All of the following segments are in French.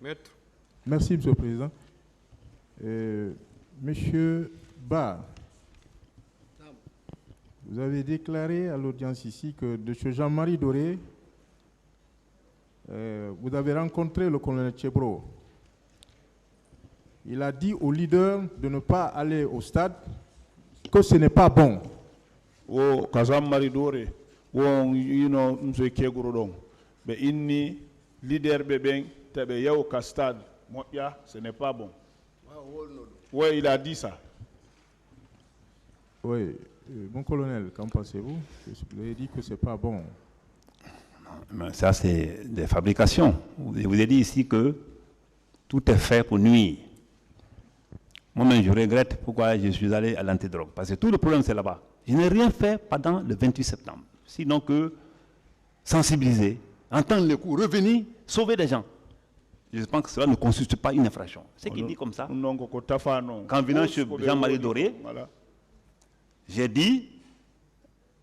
Maître. Merci, Monsieur le Président. Monsieur Ba, vous avez déclaré à l'audience ici que de ce Jean-Marie Doré, vous avez rencontré le colonel Tchebro. Il a dit au leader de ne pas aller au stade, que ce n'est pas bon. O Jean-Marie Doré, on monsieur Keguro don. Mais inni leader bébé tabe yao ka stade, ce n'est pas bon. Oui, il a dit ça. Oui, mon colonel, qu'en pensez-vous? Vous avez dit que ce n'est pas bon. Ça, c'est des fabrications. Je vous ai dit ici que tout est fait pour nuire. Moi-même, je regrette pourquoi je suis allé à l'antidrogue. Parce que tout le problème, c'est là-bas. Je n'ai rien fait pendant le 28 septembre. Sinon que sensibiliser, entendre les coups, revenir, sauver des gens. Je pense que cela ne constitue pas une infraction. C'est qu'il dit comme ça. Quand venant chez Jean-Marie Doré, j'ai dit,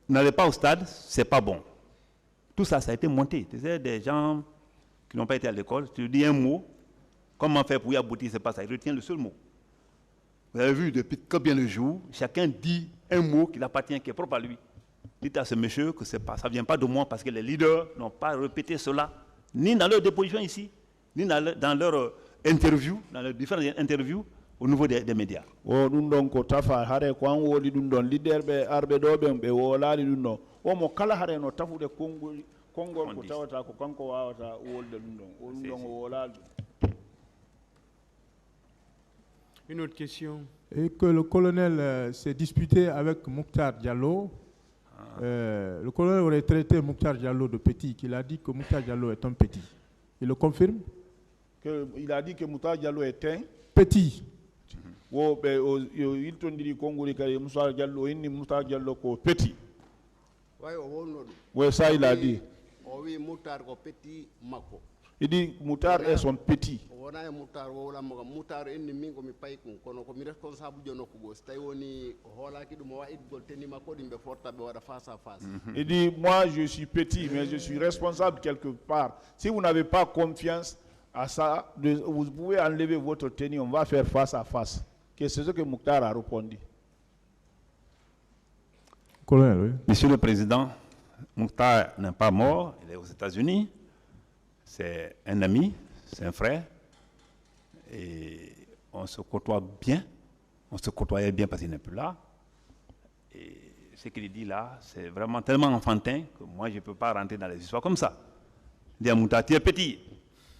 n'allez pas au stade, c'est pas bon. Tout ça, ça a été monté. C'est des gens qui n'ont pas été à l'école. Tu dis un mot, comment faire pour y aboutir, c'est pas ça. Il retient le seul mot. Vous avez vu, depuis combien de jours, chacun dit un mot qui l'appartient, qui est propre à lui. Dites à ce monsieur que ça ne vient pas de moi parce que les leaders n'ont pas répété cela, ni dans leur déposition ici, ni dans leur interview, dans leurs différentes interviews au niveau des médias. O dundon ko tafa hare ko an wodi dundon leader be arbe do be wolali dundon o mo kala hare no tafude kongol ko tawata ko kanko wawata wolde dundon o dundon o wolali. Une autre question. Et que le colonel s'est disputé avec Mouktar Diallo. Le colonel aurait traité Mouktar Diallo de petit, qu'il a dit que Mouktar Diallo est un petit. Il le confirme? Il a dit que Mouktar Diallo est un petit. Il te dit Congolais que Mouktar Diallo inni Mouktar Diallo ko petit. Oui, ça il a dit. Oui, Mouktar ko petit mako. Il dit Mouktar est son petit. Il dit, moi je suis petit, mais je suis responsable quelque part. Si vous n'avez pas confiance à ça, vous pouvez enlever votre tenue, on va faire face à face. C'est ce que Mouktar a répondu. Colonel, oui. Monsieur le Président, Mouktar n'est pas mort, il est aux États-Unis. C'est un ami, c'est un frère. Et on se côtoie bien. On se côtoyait bien parce qu'il n'est plus là. Et ce qu'il dit là, c'est vraiment tellement enfantin que moi, je ne peux pas rentrer dans les histoires comme ça. Dire à Mouktar, tu es petit.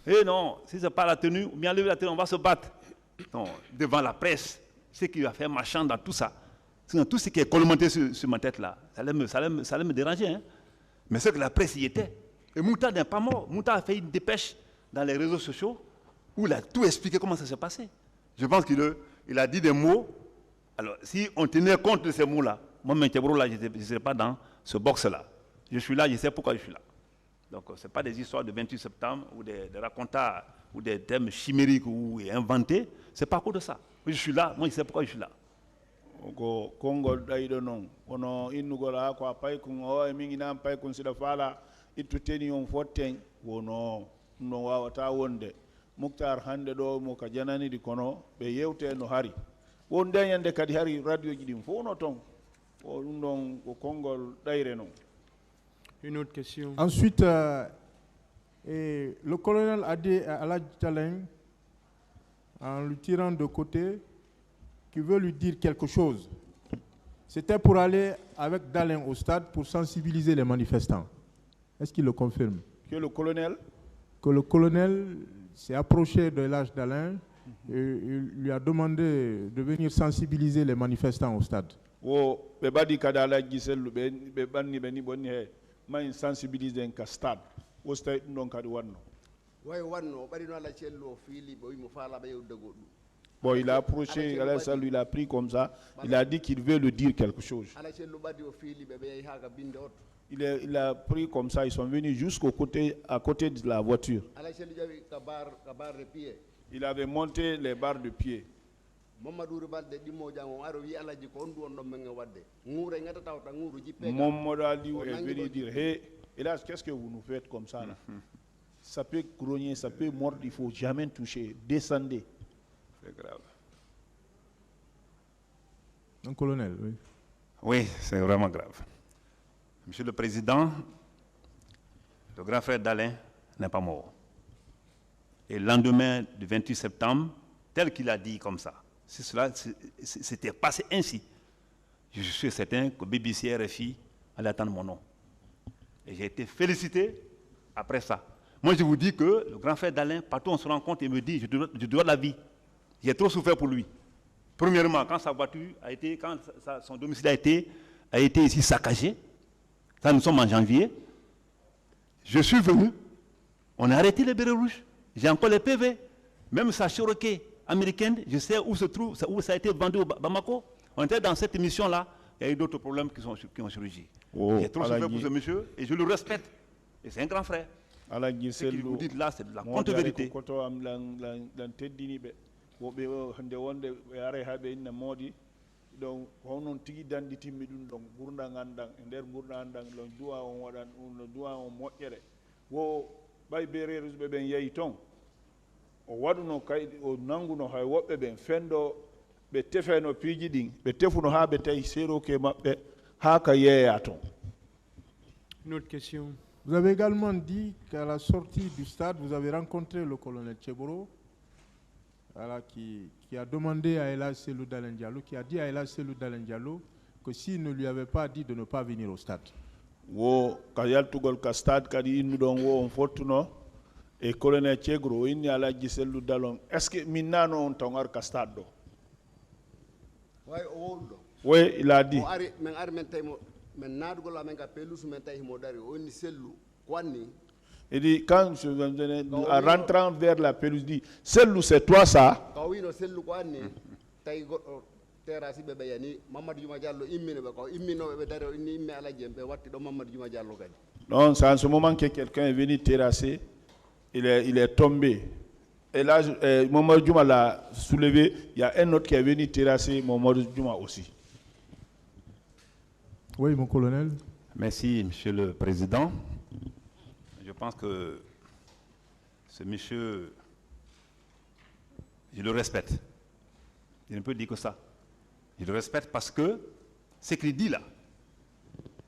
Eh non, si ce n'est pas la tenue, ou bien lever la tenue, on va se battre. Non, devant la presse, ce qui va faire marchand dans tout ça. Sinon, tout ce qui est commenté sur ma tête là, ça allait me déranger. Hein? Mais ce que la presse y était. Et Mouktar n'est pas mort. Mouktar a fait une dépêche dans les réseaux sociaux où il a tout expliqué comment ça s'est passé. Je pense qu'il a dit des mots. Alors, si on tenait compte de ces mots-là, moi, là, je ne serais pas dans ce box-là. Je suis là, je sais pourquoi je suis là. Donc, ce n'est pas des histoires de 28 septembre ou des racontats ou des thèmes chimériques ou inventés. Ce n'est pas à cause de ça. Je suis là, moi, je sais pourquoi je suis là. Congo daido non ono inugola ko pay kun o mingi nam pay kun sida fala itu teni on foten wono no wawata wonde Mouktar hande do mo ka janani di kono be yewte no hari won yande kadi hari radio ji dim fo no ton o dum don ko Congo daire non. Une autre question. Ensuite, le colonel a dit à Aladji Talen, en lui tirant de côté, qu'il veut lui dire quelque chose. C'était pour aller avec Dalin au stade pour sensibiliser les manifestants. Est-ce qu'il le confirme? Que le colonel s'est approché de l'âge d'Alain et il lui a demandé de venir sensibiliser les manifestants au stade. Oh, bebadi kadala giselu bebani beni boni he man sensibiliser un stade au stade non kadi wanno. Way wanno bari no la cello fili boy mo fala ba yewdego. Bon, il a approché, il a pris comme ça, il a dit qu'il veut lui dire quelque chose. Il a pris comme ça, ils sont venus à côté de la voiture. Il avait monté les barres de pied. Mamadou Ali est venu dire, hé, hélas, qu'est-ce que vous nous faites comme ça là? ça peut grogner, ça peut mordre, il faut jamais toucher. Descendez. C'est grave. Un colonel, oui. Oui, c'est vraiment grave. Monsieur le Président, le grand frère d'Alain n'est pas mort. Et le lendemain du 28 septembre, tel qu'il a dit comme ça, c'était passé ainsi. Je suis certain que BBC RFI allait attendre mon nom. Et j'ai été félicité après ça. Moi, je vous dis que le grand frère d'Alain, partout on se rend compte et me dit, je dois la vie. J'ai trop souffert pour lui. Premièrement, quand sa voiture a été, quand son domicile a été ici saccagé, ça nous sommes en janvier, je suis venu, on a arrêté les bérets rouges, j'ai encore les PV, même sa Cherokee américaine, je sais où se trouve, où ça a été vendu au Bamako. On était dans cette émission-là, il y a eu d'autres problèmes qui ont surgi. J'ai trop souffert pour ce monsieur et je le respecte. Et c'est un grand frère. Ce qu'il vous dit là, c'est de la contre-vérité. Donc honon tigi danditimmi ɗum ɗon gurdagan ɗan e nder gurdagan ɗan ɗon duwa on waɗan no duwa on moƴƴere wo ɓay bereruɓe ɓen yeehi toon o waɗuno kayɗi o nanguno hay woɓɓe ɓen fendo ɓe tefeno piiji ɗin ɓe tefuno ha ɓe tawi seroke maɓɓe ha ka yeeya toon. Une autre question. Vous avez également dit qu'à la sortie du stade, vous avez rencontré le colonel Tcheboro, voilà, qui a demandé à Ella Selou Dalen Diallo, qui a dit à Ella Selou Dalen Diallo que s'il ne lui avait pas dit de ne pas venir au stade. Wo ka yaltugol ka stade kadi innu ɗon wo on fottuno e colonel Tchegro inni Alaji Selou Dalon est ce que min nano on taw ar ka stade ɗo way o wowɗo oui il a dit o ari men tawi mo men naadugol amen ka pelusu men tawi himo dari o woni Sellu ko wanni. Il dit, quand en rentrant vers la pelouse, dit, Selou, c'est toi ça? Non, c'est en ce moment que quelqu'un est venu terrasser, il est tombé. Et là, Mamadou Djouma l'a soulevé, il y a un autre qui est venu terrasser Mamadou Djouma aussi. Oui, mon colonel. Merci, Monsieur le Président. Je pense que ce monsieur, je le respecte. Je ne peux dire que ça. Je le respecte parce que ce qu'il dit là,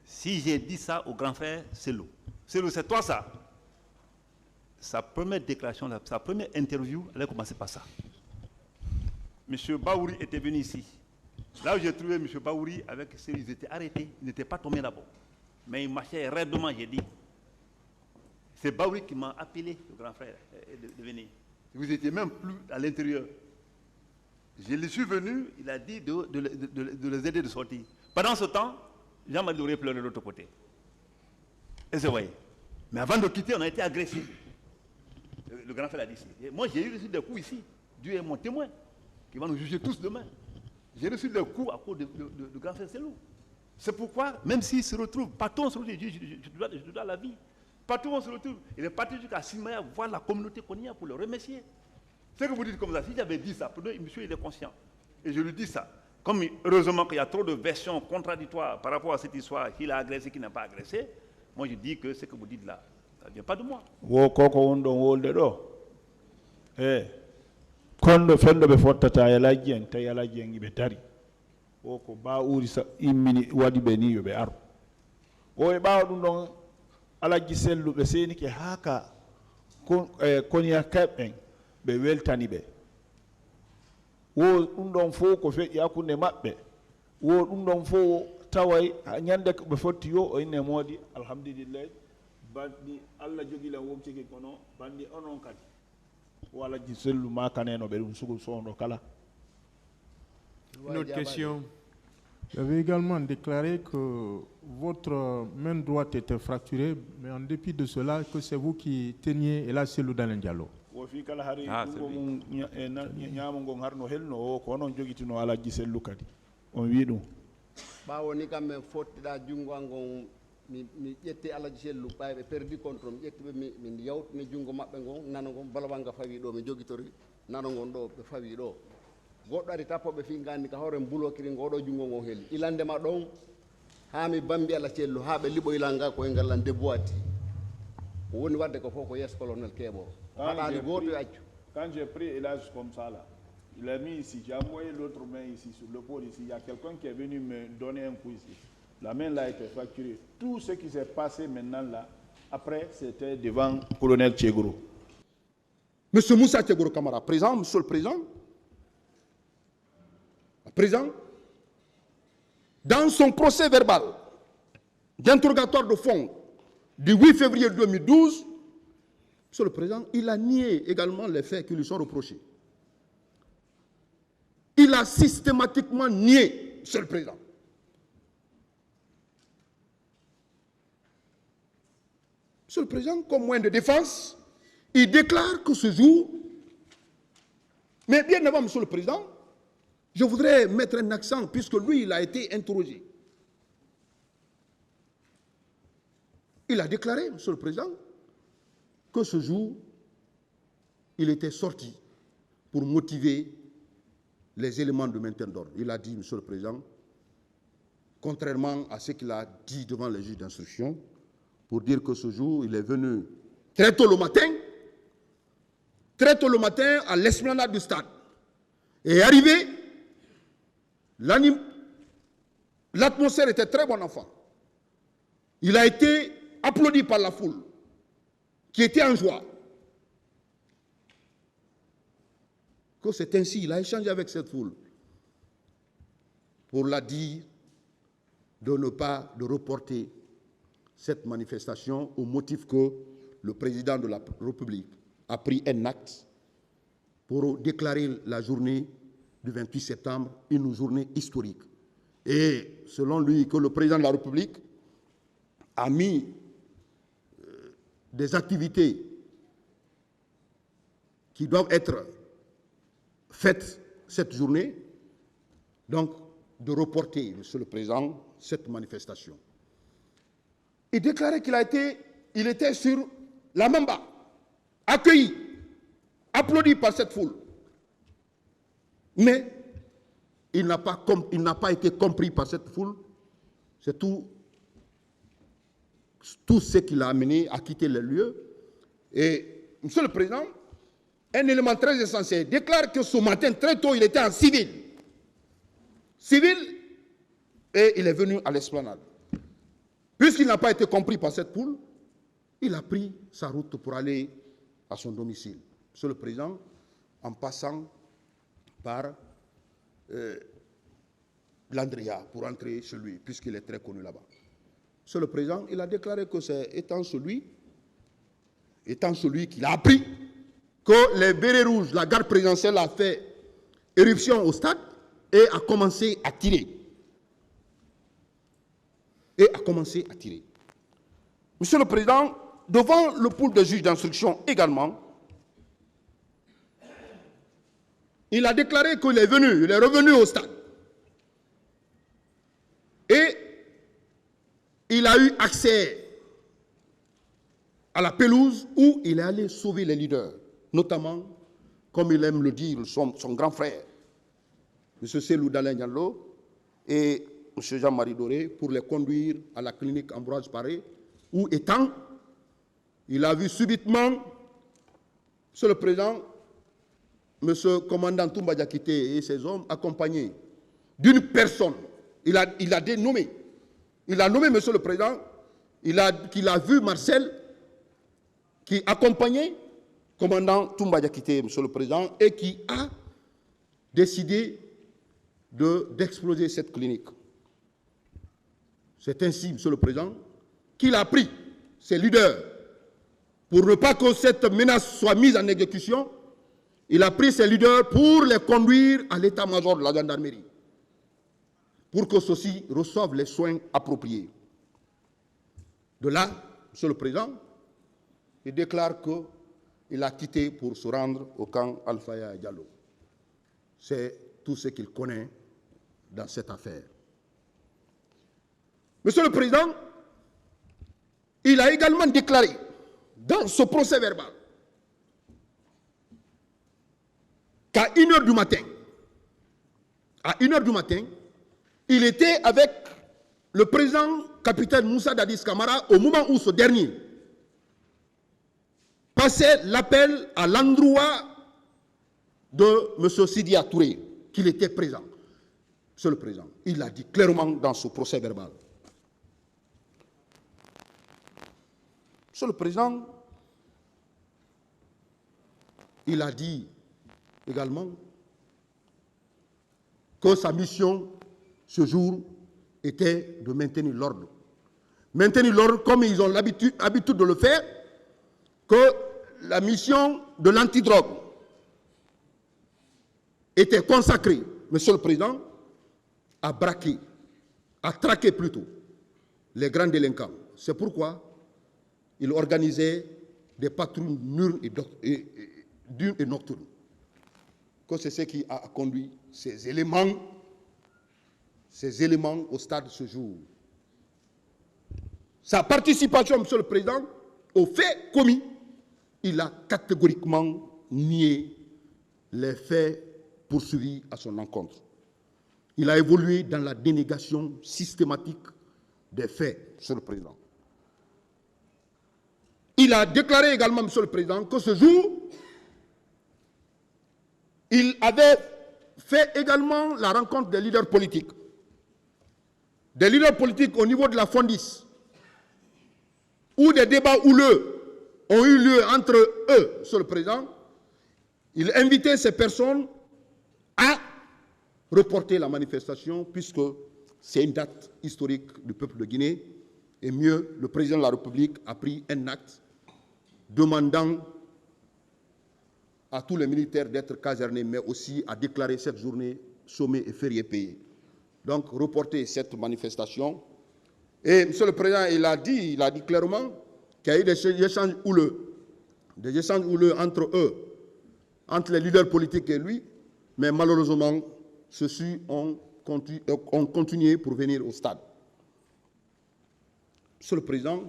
si j'ai dit ça au grand frère Selou, Selou, c'est toi ça. Sa première déclaration, sa première interview, elle a commencé par ça. Monsieur Baouri était venu ici. Là où j'ai trouvé monsieur Baouri avec Selou, ils étaient arrêtés, ils n'étaient pas tombés là-bas. Mais ils marchaient raidement, j'ai dit. C'est Baouri qui m'a appelé, le grand frère, de venir. Vous étiez même plus à l'intérieur. Je le suis venu, il a dit de les aider de sortir. Pendant ce temps, Jean-Marie aurait pleuré de l'autre côté. Et c'est vrai. Mais avant de quitter, on a été agressés. Le grand frère l'a dit ici. Et moi, j'ai eu reçu des coups ici. Dieu est mon témoin, qui va nous juger tous demain. J'ai reçu des coups à cause de grand frère Selou. C'est pourquoi, même s'il se retrouve, partout on se retrouve, je dois la vie. Partout où on se retrouve, il est parti jusqu'à Simaya voir la communauté qu'on y a pour le remercier. Ce que vous dites comme ça, si j'avais dit ça, pour nous, monsieur il est conscient. Et je lui dis ça. Comme heureusement qu'il y a trop de versions contradictoires par rapport à cette histoire, qu'il a agressé, qu'il n'a pas agressé, moi je dis que ce que vous dites là, ça ne vient pas de moi. Kondo fendo be fottata yalaji en tay yalaji en ibe dari o ko ba uri sa immini wadi be ni yo be aro o e baaw dum don alaji Sellu be seni ke haka konya kaben be weltani be wo dum don fo ko fe yakunde mabbe wo dum don fo taway nyande be fotti yo o ine modi alhamdulillah bandi alla jogi la womti ke kono bandi onon kadi Une autre question. Vous avez également déclaré que votre main droite était fracturée, mais en dépit de cela, que c'est vous qui teniez Ella Selou Dalen Diallo. Ah, c'est lui. mi ƴetti Alaji Sellu ɓayɓe perdi contre mi ƴetti ɓe min yawtini junngo maɓɓe ngon nano ngon balawanga fawi ɗo mi jogitori nano ngon ɗo ɓe fawi ɗo goɗɗo ari tappoɓe fi gandi ka hoore mbulokiri ngoɗo junngo ngon heli ilandema ɗon ha mi bambi Alaji Sellu ha ɓe liɓo ilanga koye ngallan deboati ko woni wadde ko fof ko yes colonel keeɓo haɗani goto e accu. Quand j'ai pris Elage comme ça là, il a mis ici, j'ai envoyé l'autre main ici sur le pôle ici, il y a quelqu'un qui est venu me donner un coup ici. La main là a été fracturée. Tout ce qui s'est passé maintenant là, après c'était devant le colonel Tchegoro. Monsieur Moussa Tchegoro Kamara, présent, monsieur le président. Présent. Dans son procès verbal d'interrogatoire de fond du 8 février 2012, monsieur le président, il a nié également les faits qui lui sont reprochés. Il a systématiquement nié, monsieur le président. Monsieur le président, comme moyen de défense, il déclare que ce jour, mais bien avant, monsieur le président, je voudrais mettre un accent, puisque lui, il a été interrogé. Il a déclaré, monsieur le président, que ce jour, il était sorti pour motiver les éléments de maintien d'ordre. Il a dit, monsieur le président, contrairement à ce qu'il a dit devant les juges d'instruction, pour dire que ce jour, il est venu très tôt le matin à l'esplanade du stade. Et arrivé, l'atmosphère était très bonne enfant. Il a été applaudi par la foule, qui était en joie. Que c'est ainsi, il a échangé avec cette foule pour la dire de ne pas reporter cette manifestation au motif que le président de la République a pris un acte pour déclarer la journée du 28 septembre une journée historique. Et selon lui, que le président de la République a mis des activités qui doivent être faites cette journée, donc de reporter, monsieur le président, cette manifestation. Il déclarait qu'il était sur la Mamba, accueilli, applaudi par cette foule. Mais il n'a pas été compris par cette foule. C'est tout ce qui l'a amené à quitter les lieux. Et, monsieur le président, un élément très essentiel déclare que ce matin, très tôt, il était en civil. Civil, et il est venu à l'esplanade. Puisqu'il n'a pas été compris par cette foule, il a pris sa route pour aller à son domicile. Monsieur le président, en passant par l'Andrea pour entrer chez lui, puisqu'il est très connu là-bas. Monsieur le président, il a déclaré que c'est étant celui qu'il a appris que les bérets rouges, la garde présidentielle a fait éruption au stade et a commencé à tirer. Monsieur le président, devant le pool de juges d'instruction également, il a déclaré qu'il est revenu au stade. Et il a eu accès à la pelouse où il est allé sauver les leaders, notamment, comme il aime le dire, son grand frère, M. Selou Dalen Diallo et M. Jean-Marie Doré, pour les conduire à la clinique Ambroise Paré, où étant, il a vu subitement, Monsieur le Président, M. commandant Toumba Diakité et ses hommes accompagnés d'une personne. Il a dénommé. Il a nommé, Monsieur le Président, qu'il a vu Marcel qui accompagnait commandant Toumba Diakité, Monsieur le Président, et qui a décidé d'exploser cette clinique. C'est ainsi, Monsieur le Président, qu'il a pris ses leaders pour ne pas que cette menace soit mise en exécution. Il a pris ses leaders pour les conduire à l'état-major de la gendarmerie, pour que ceux-ci reçoivent les soins appropriés. De là, Monsieur le Président, il déclare qu'il a quitté pour se rendre au camp Alfaya Diallo. C'est tout ce qu'il connaît dans cette affaire. Monsieur le Président, il a également déclaré dans ce procès verbal qu'à 1h du matin, il était avec le président capitaine Moussa Dadis Camara au moment où ce dernier passait l'appel à l'endroit de M. Sidia Touré, qu'il était présent. Monsieur le Président, il l'a dit clairement dans ce procès verbal. Monsieur le Président, il a dit également que sa mission ce jour était de maintenir l'ordre. Maintenir l'ordre comme ils ont l'habitude de le faire, que la mission de l'antidrogue était consacrée, Monsieur le Président, à braquer, à traquer plutôt, les grands délinquants. C'est pourquoi il organisait des patrouilles diurnes et nocturnes. Que c'est ce qui a conduit ces éléments au stade de ce jour. Sa participation, Monsieur le Président, aux faits commis, il a catégoriquement nié les faits poursuivis à son encontre. Il a évolué dans la dénégation systématique des faits, Monsieur le Président. Il a déclaré également, Monsieur le Président, que ce jour, il avait fait également la rencontre des leaders politiques. Des leaders politiques au niveau de la Fondis, où des débats houleux ont eu lieu entre eux, Monsieur le Président. Il invitait ces personnes à reporter la manifestation, puisque c'est une date historique du peuple de Guinée, et mieux, le président de la République a pris un acte demandant à tous les militaires d'être casernés, mais aussi à déclarer cette journée chômée et férié payé. Donc, reporter cette manifestation. Et Monsieur le Président, il a dit clairement qu'il y a eu des échanges houleux entre eux, entre les leaders politiques et lui, mais malheureusement, ceux-ci ont continué pour venir au stade. Monsieur le Président,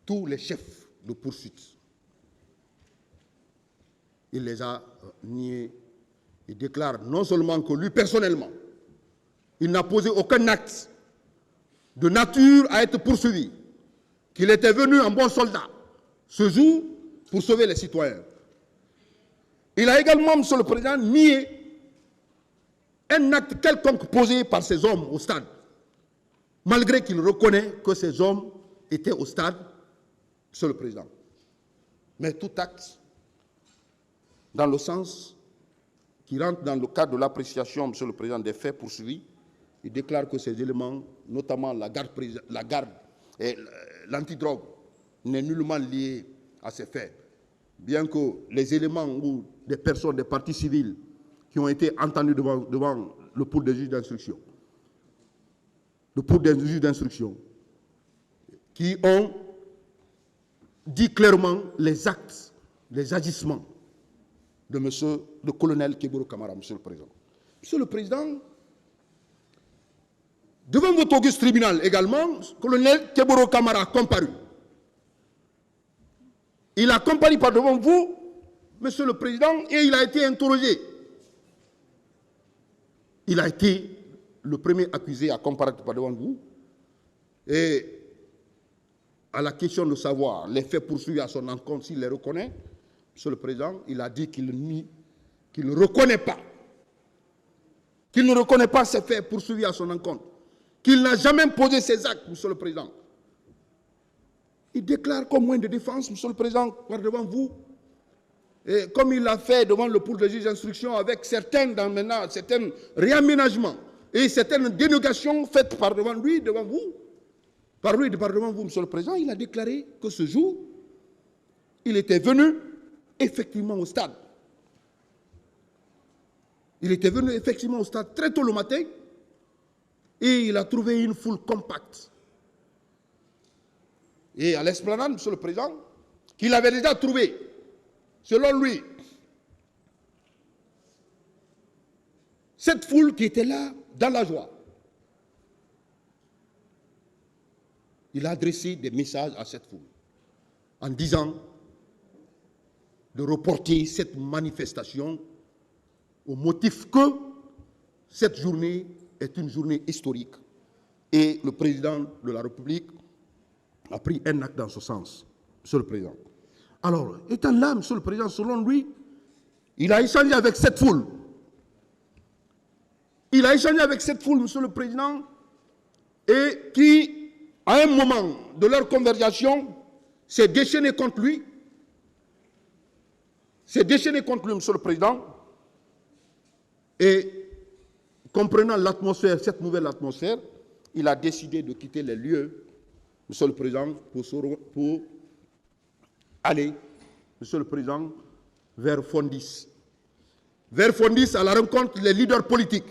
tous les chefs de poursuite, il les a niés. Il déclare non seulement que lui, personnellement, il n'a posé aucun acte de nature à être poursuivi, qu'il était venu en bon soldat ce jour pour sauver les citoyens. Il a également, Monsieur le Président, nié un acte quelconque posé par ces hommes au stade, malgré qu'il reconnaît que ces hommes étaient au stade, Monsieur le Président. Mais tout acte, dans le sens qui rentre dans le cadre de l'appréciation, Monsieur le Président, des faits poursuivis, il déclare que ces éléments, notamment la garde et l'antidrogue, n'est nullement lié à ces faits. Bien que les éléments ou des personnes, des parties civiles qui ont été entendus devant le pôle des juges d'instruction, qui ont dit clairement les actes, les agissements de le colonel Keboro Kamara, Monsieur le Président. Monsieur le Président, devant votre auguste tribunal également, le colonel Keboro Kamara a comparu. Il a comparu par devant vous, Monsieur le Président, et il a été interrogé. Il a été le premier accusé à comparaître par devant vous. Et à la question de savoir les faits poursuivis à son encontre, s'il les reconnaît, Monsieur le Président, il a dit qu'il nie, qu'il ne reconnaît pas. Qu'il ne reconnaît pas ces faits poursuivis à son encontre. Qu'il n'a jamais posé ces actes, Monsieur le Président. Il déclare comme moyen de défense, Monsieur le Président, par devant vous, et comme il l'a fait devant le pôle de juge d'instruction avec certains réaménagements et certaines dénégations faites par devant lui, devant vous, par devant vous, Monsieur le Président, il a déclaré que ce jour, il était venu effectivement au stade. Il était venu effectivement au stade très tôt le matin et il a trouvé une foule compacte. Et à l'esplanade, Monsieur le Président, qu'il avait déjà trouvé, selon lui, cette foule qui était là dans la joie. Il a adressé des messages à cette foule en disant de reporter cette manifestation au motif que cette journée est une journée historique et le président de la République a pris un acte dans ce sens. Monsieur le Président. Alors, étant là, Monsieur le Président, selon lui, il a échangé avec cette foule. Il a échangé avec cette foule, Monsieur le Président, et qui, à un moment de leur conversation, s'est déchaîné contre lui. S'est déchaîné contre lui, Monsieur le Président. Et, comprenant l'atmosphère, cette nouvelle atmosphère, il a décidé de quitter les lieux, Monsieur le Président, pour aller, Monsieur le Président, vers Fondis. Vers Fondis, à la rencontre des leaders politiques,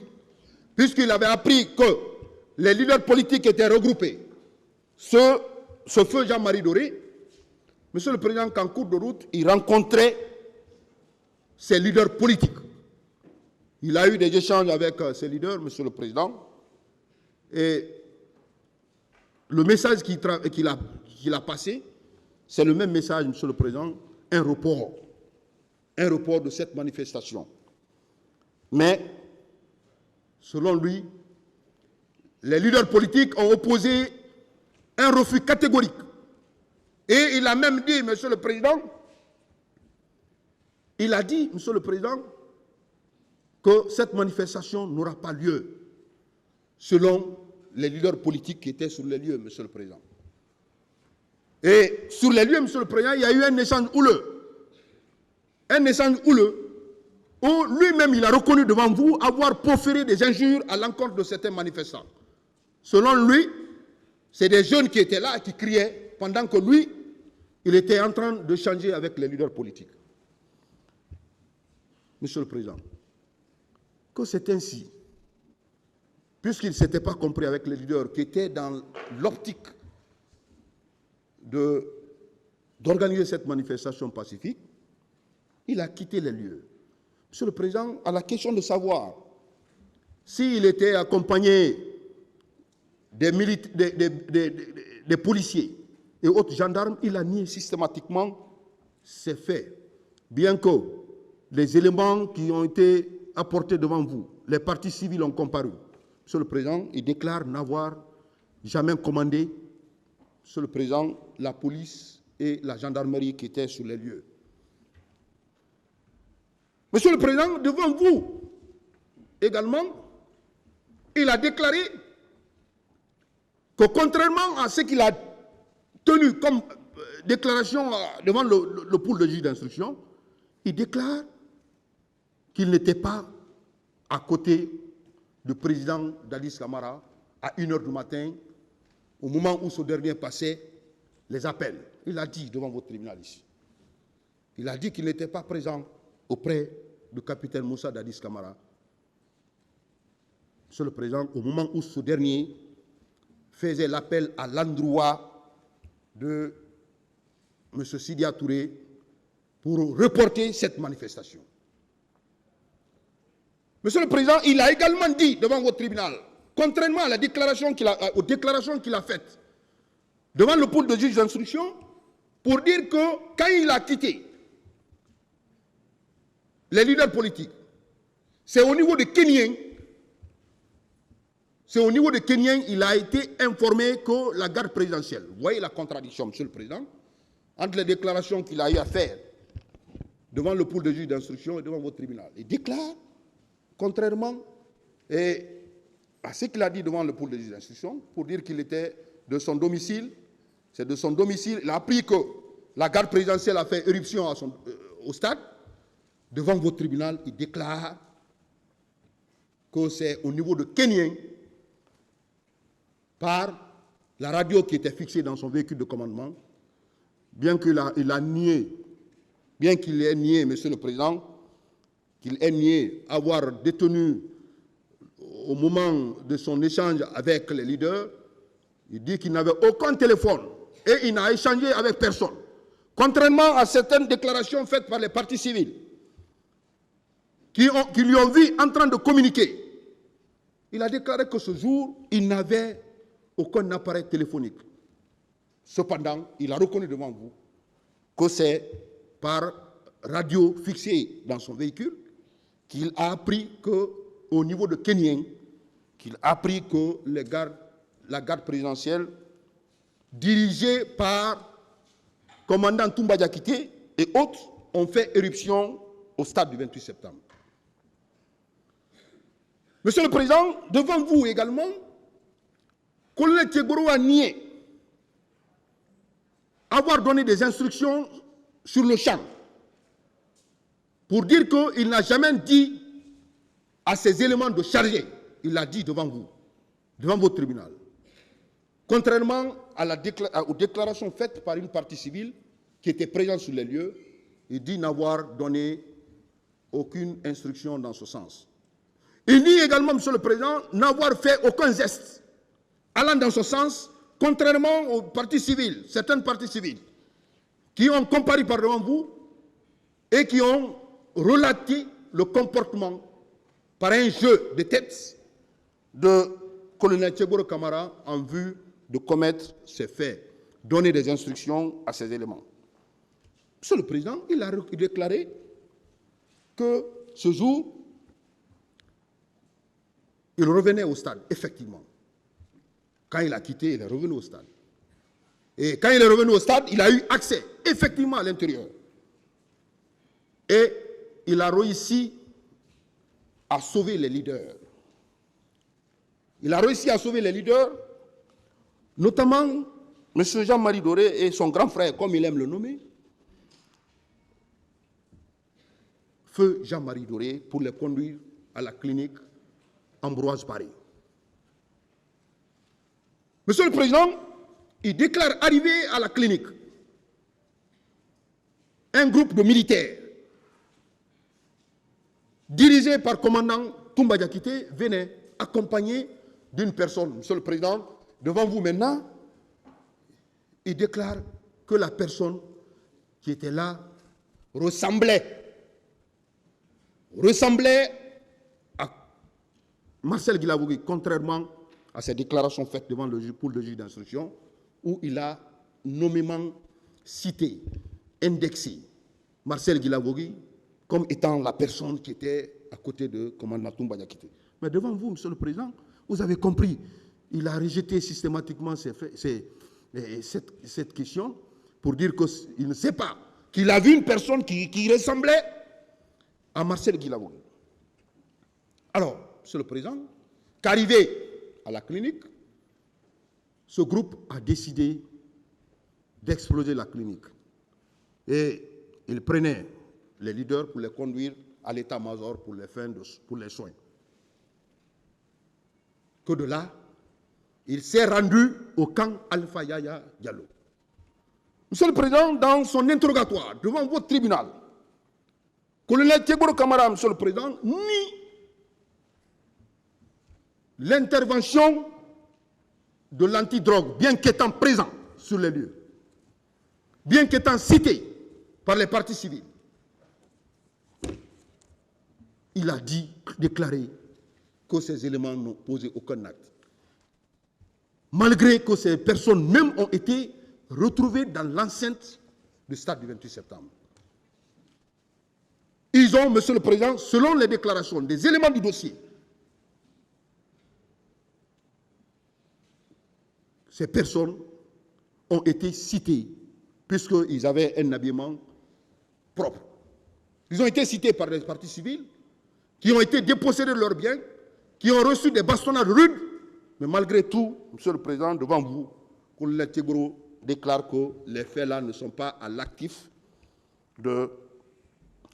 puisqu'il avait appris que les leaders politiques étaient regroupés. Ce feu Jean-Marie Doré, Monsieur le Président, qu'en cours de route, il rencontrait ces leaders politiques. Il a eu des échanges avec ces leaders, Monsieur le Président, et le message qu'il a passé, c'est le même message, Monsieur le Président, un report de cette manifestation. Mais, selon lui, les leaders politiques ont opposé un refus catégorique. Et il a même dit, Monsieur le Président, il a dit, Monsieur le Président, que cette manifestation n'aura pas lieu, selon les leaders politiques qui étaient sur les lieux, Monsieur le Président. Et sur les lieux, Monsieur le Président, il y a eu un échange houleux. Un échange houleux où lui-même, il a reconnu devant vous avoir proféré des injures à l'encontre de certains manifestants. Selon lui, c'est des jeunes qui étaient là et qui criaient, pendant que lui, il était en train de changer avec les leaders politiques. Monsieur le Président, que c'est ainsi, puisqu'il ne s'était pas compris avec les leaders qui étaient dans l'optique d'organiser cette manifestation pacifique, il a quitté les lieux. Monsieur le Président, à la question de savoir s'il était accompagné des policiers et autres gendarmes, il a nié systématiquement ces faits. Bien que les éléments qui ont été apportés devant vous, les parties civiles ont comparu. Monsieur le Président, il déclare n'avoir jamais commandé, Monsieur le Président, la police et la gendarmerie qui étaient sur les lieux. Monsieur le Président, devant vous également, il a déclaré que contrairement à ce qu'il a tenu comme déclaration devant le pool de juge d'instruction, il déclare qu'il n'était pas à côté du président Dadis Camara à 1h du matin, au moment où ce dernier passait les appels. Il a dit devant votre tribunal ici. Il a dit qu'il n'était pas présent auprès du capitaine Moussa Dadis Camara. Monsieur le Président, au moment où ce dernier faisait l'appel à l'endroit de M. Sidia Touré pour reporter cette manifestation. Monsieur le Président, il a également dit devant votre tribunal, contrairement à la déclaration aux déclarations qu'il a faites devant le pôle de juge d'instruction, pour dire que quand il a quitté les leaders politiques, c'est au niveau de Kenyans, il a été informé que la garde présidentielle, vous voyez la contradiction, Monsieur le Président, entre les déclarations qu'il a eu à faire devant le pôle de juge d'instruction et devant votre tribunal. Il déclare, contrairement à ce qu'il a dit devant le pôle de juge d'instruction, pour dire qu'il était de son domicile, c'est de son domicile, il a appris que la garde présidentielle a fait éruption au stade. Devant votre tribunal, il déclare que c'est au niveau de Kenyans, par la radio qui était fixée dans son véhicule de commandement, bien qu'il ait nié, Monsieur le Président, qu'il ait nié avoir détenu au moment de son échange avec les leaders, il dit qu'il n'avait aucun téléphone et il n'a échangé avec personne. Contrairement à certaines déclarations faites par les partis civils, qui lui ont vu en train de communiquer, il a déclaré que ce jour, il n'avait aucun appareil téléphonique. Cependant, il a reconnu devant vous que c'est par radio fixée dans son véhicule qu'il a appris qu'au niveau de Kenyans, qu'il a appris que la garde présidentielle, dirigée par commandant Toumba Diakité et autres ont fait éruption au stade du 28 septembre. Monsieur le Président, devant vous également, Colonel Tchegboro a nié avoir donné des instructions sur le champ pour dire qu'il n'a jamais dit à ces éléments de charger. Il l'a dit devant vous, devant votre tribunal. Contrairement aux déclarations faites par une partie civile qui était présente sur les lieux, il dit n'avoir donné aucune instruction dans ce sens. Il dit également, Monsieur le Président, n'avoir fait aucun geste allant dans ce sens, contrairement aux parties civiles, certaines parties civiles, qui ont comparu par devant vous et qui ont relaté le comportement par un jeu de tête de colonel Tchegboro Kamara en vue de commettre ces faits, donner des instructions à ces éléments. Monsieur le Président, il a déclaré que ce jour, il revenait au stade, effectivement. Quand il a quitté, il est revenu au stade. Et quand il est revenu au stade, il a eu accès, effectivement, à l'intérieur. Et il a réussi à sauver les leaders. Il a réussi à sauver les leaders, notamment M. Jean-Marie Doré et son grand frère, comme il aime le nommer, Feu Jean-Marie Doré, pour les conduire à la clinique Ambroise Paré. Monsieur le Président, il déclare arriver à la clinique un groupe de militaires dirigé par le commandant Toumba Diakité venait accompagné d'une personne. Monsieur le Président, devant vous maintenant, il déclare que la personne qui était là ressemblait à Marcel Guilavogui, contrairement à ses déclarations faites devant le juge, pour le juge d'instruction, où il a nommément cité, indexé Marcel Guilavogui comme étant la personne qui était à côté de commandant Toumba Diakité. Mais devant vous, Monsieur le Président, vous avez compris, il a rejeté systématiquement cette question pour dire qu'il ne sait pas, qu'il a vu une personne qui ressemblait à Marcel Guilavogui. Alors, Monsieur le Président, qu'arrivé à la clinique, ce groupe a décidé d'exploser la clinique. Et il prenait les leaders pour les conduire à l'état-major pour les soins. Que de là, il s'est rendu au camp Alpha Yaya Diallo. Monsieur le Président, dans son interrogatoire devant votre tribunal, colonel Tchegboro Kamara, Monsieur le Président, nie l'intervention de l'antidrogue, bien qu'étant présent sur les lieux, bien qu'étant cité par les partis civils. Il a déclaré que ces éléments n'ont posé aucun acte. Malgré que ces personnes même ont été retrouvées dans l'enceinte du stade du 28 septembre. Ils ont, Monsieur le Président, selon les déclarations des éléments du dossier, ces personnes ont été citées puisqu'ils avaient un habillement propre. Ils ont été cités par les partis civils qui ont été dépossédés de leurs biens, qui ont reçu des bastonnades rudes, mais malgré tout, Monsieur le Président, devant vous, colonel Tchegboro déclare que les faits là ne sont pas à l'actif de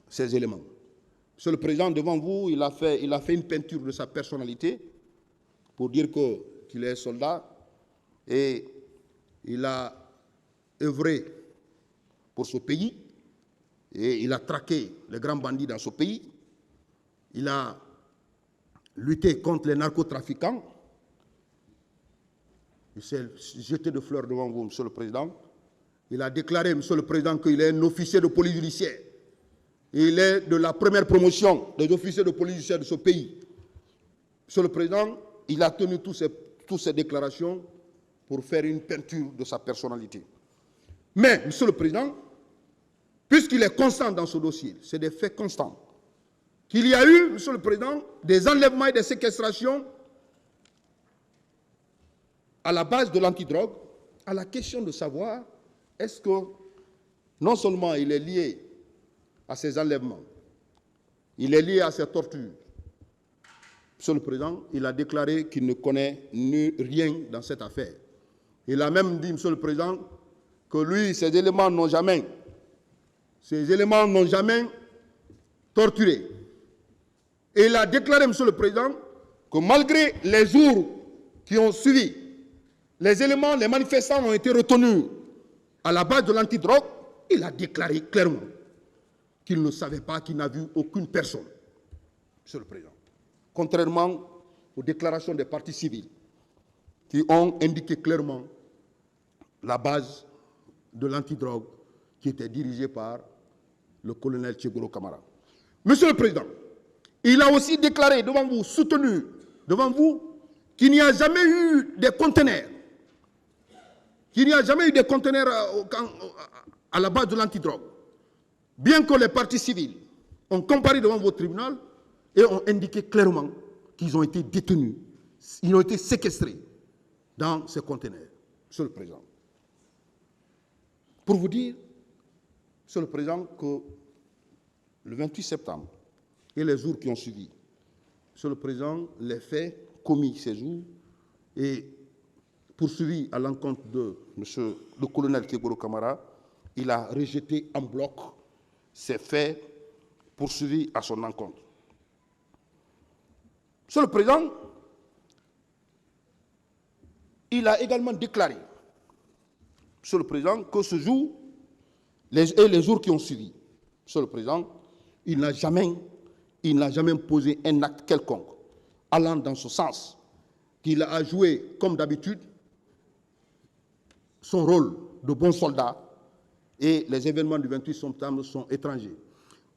ces éléments. Monsieur le Président, devant vous, il a fait une peinture de sa personnalité pour dire qu'il est soldat et il a œuvré pour ce pays et il a traqué les grands bandits dans ce pays. Il a lutté contre les narcotrafiquants. Il s'est jeté de fleurs devant vous, Monsieur le Président. Il a déclaré, Monsieur le Président, qu'il est un officier de police judiciaire. Il est de la première promotion des officiers de police judiciaire de ce pays. Monsieur le Président, il a tenu toutes ces déclarations pour faire une peinture de sa personnalité. Mais, Monsieur le Président, puisqu'il est constant dans ce dossier, c'est des faits constants, qu'il y a eu, Monsieur le Président, des enlèvements et des séquestrations à la base de l'antidrogue, à la question de savoir est-ce que non seulement il est lié à ces enlèvements, il est lié à ces tortures. Monsieur le Président, il a déclaré qu'il ne connaît rien dans cette affaire. Il a même dit, Monsieur le Président, que lui, ces éléments n'ont jamais torturé. Et il a déclaré, Monsieur le Président, que malgré les jours qui ont suivi, les manifestants ont été retenus à la base de l'antidrogue. Il a déclaré clairement qu'il ne savait pas, qu'il n'a vu aucune personne, Monsieur le Président. Contrairement aux déclarations des partis civils qui ont indiqué clairement la base de l'antidrogue qui était dirigée par le colonel Tchegoro Kamara. Monsieur le Président, il a aussi déclaré devant vous, soutenu devant vous, qu'il n'y a jamais eu des conteneurs, à la base de l'antidrogue. Bien que les partis civils ont comparé devant votre tribunal et ont indiqué clairement qu'ils ont été détenus, ils ont été séquestrés dans ces conteneurs. Monsieur le Président, pour vous dire, Monsieur le Président, que le 28 septembre et les jours qui ont suivi, Monsieur le Président, les faits commis ces jours et poursuivis à l'encontre de Monsieur le colonel Tchegoro Kamara, il a rejeté en bloc ces faits poursuivis à son encontre. Monsieur le Président, il a également déclaré, Monsieur le Président, que ce jour et les jours qui ont suivi, Monsieur le Président, il n'a jamais posé un acte quelconque allant dans ce sens, qu'il a joué, comme d'habitude, son rôle de bon soldat, et les événements du 28 septembre sont étrangers.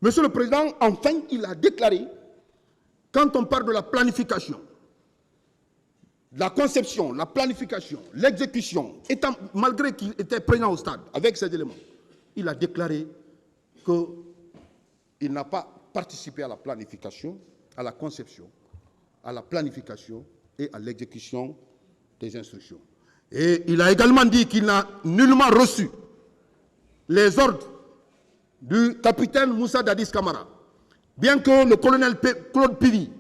Monsieur le Président, enfin, il a déclaré, quand on parle de la planification, la conception, la planification, l'exécution, malgré qu'il était présent au stade avec ces éléments, il a déclaré qu'il n'a pas participé à la planification, à la conception, à la planification et à l'exécution des instructions. Et il a également dit qu'il n'a nullement reçu les ordres du capitaine Moussa Dadis Kamara, bien que le colonel Claude Pivi,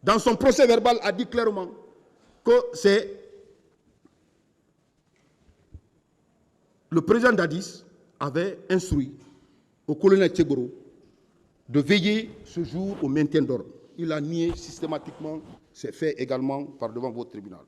dans son procès verbal, a dit clairement que c'est le président Dadis avait instruit au colonel Tchegoro de veiller ce jour au maintien d'ordre. Il a nié systématiquement ces faits également par devant votre tribunal.